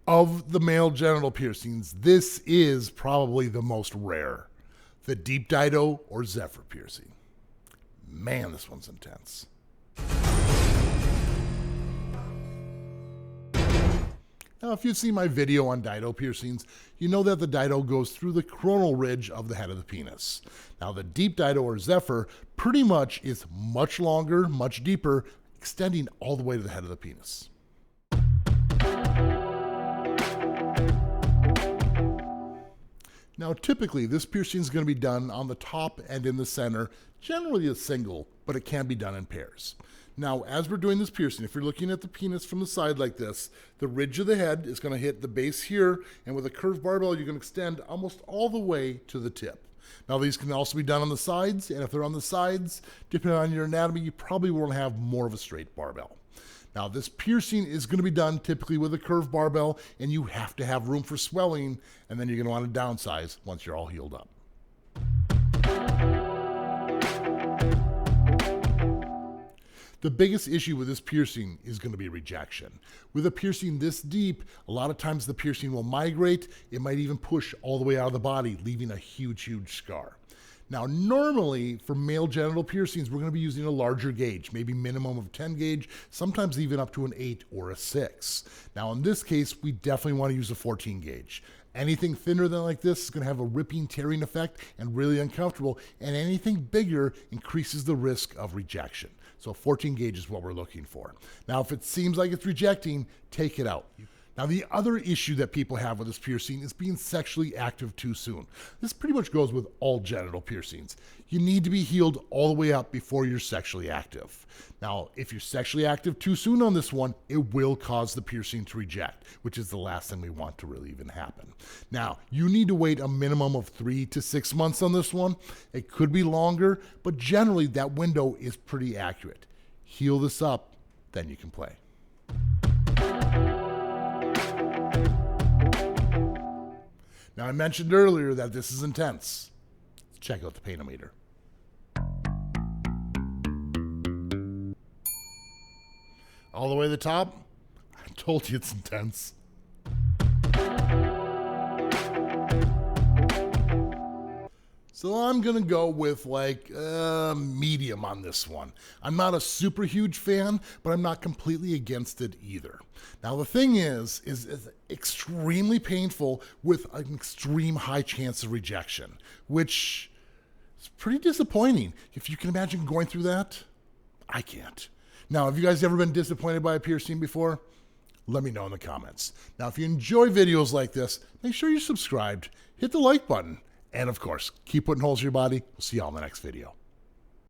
Of the male genital piercings, this is probably the most rare. The Deep Dydoe or Zephyr piercing. Man, this one's intense. Now, if you've seen my video on Dydoe piercings, you know that the Dydoe goes through the coronal ridge of the head of the penis. Now, the Deep Dydoe or Zephyr pretty much is much longer, much deeper, extending all the way to the head of the penis. Now, typically, this piercing is going to be done on the top and in the center, generally a single, but it can be done in pairs. Now, as we're doing this piercing, if you're looking at the penis from the side like this, the ridge of the head is going to hit the base here, and with a curved barbell, you're going to extend almost all the way to the tip. Now, these can also be done on the sides, and if they're on the sides, depending on your anatomy, you probably won't have more of a straight barbell. Now, this piercing is going to be done typically with a curved barbell, and you have to have room for swelling, and then you're going to want to downsize once you're all healed up. The biggest issue with this piercing is going to be rejection. With a piercing this deep, a lot of times the piercing will migrate. It might even push all the way out of the body, leaving a huge, huge scar. Now, normally for male genital piercings, we're going to be using a larger gauge, maybe minimum of 10 gauge, sometimes even up to an 8 or a 6. Now, in this case, we definitely want to use a 14 gauge. Anything thinner than like this is going to have a ripping, tearing effect and really uncomfortable, and anything bigger increases the risk of rejection. So 14 gauge is what we're looking for. Now, if it seems like it's rejecting, take it out. Now, the other issue that people have with this piercing is being sexually active too soon. This pretty much goes with all genital piercings. You need to be healed all the way up before you're sexually active. Now, if you're sexually active too soon on this one, it will cause the piercing to reject, which is the last thing we want to really even happen. Now, you need to wait a minimum of 3 to 6 months on this one. It could be longer, but generally that window is pretty accurate. Heal this up, then you can play. Now, I mentioned earlier that this is intense. Let's check out the pain-o-meter. All the way to the top? I told you it's intense. So I'm going to go with like medium on this one. I'm not a super huge fan, but I'm not completely against it either. Now the thing is extremely painful with an extreme high chance of rejection, which is pretty disappointing. If you can imagine going through that, I can't. Now, have you guys ever been disappointed by a piercing before? Let me know in the comments. Now, if you enjoy videos like this, make sure you're subscribed, hit the like button, and of course, keep putting holes in your body. We'll see y'all in the next video.